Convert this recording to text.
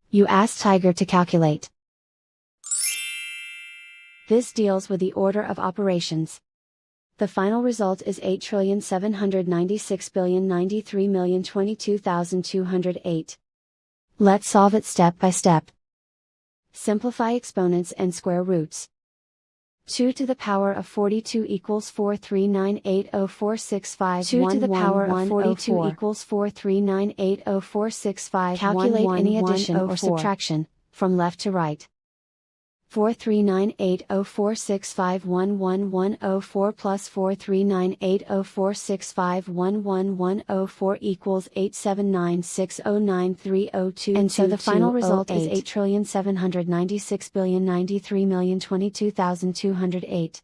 You ask Tiger to calculate. This deals with the order of operations. The final result is 8,796,093,022,208. Let's solve it step by step. Simplify exponents and square roots. 2 to the power of 42 equals 4398046511104. 2 to the power of 42 equals 4398046511104. Calculate any addition or subtraction, from left to right. 4398046511104 plus 4398046511104 equals 879609302. And so the final result is 8,796,093,022,208.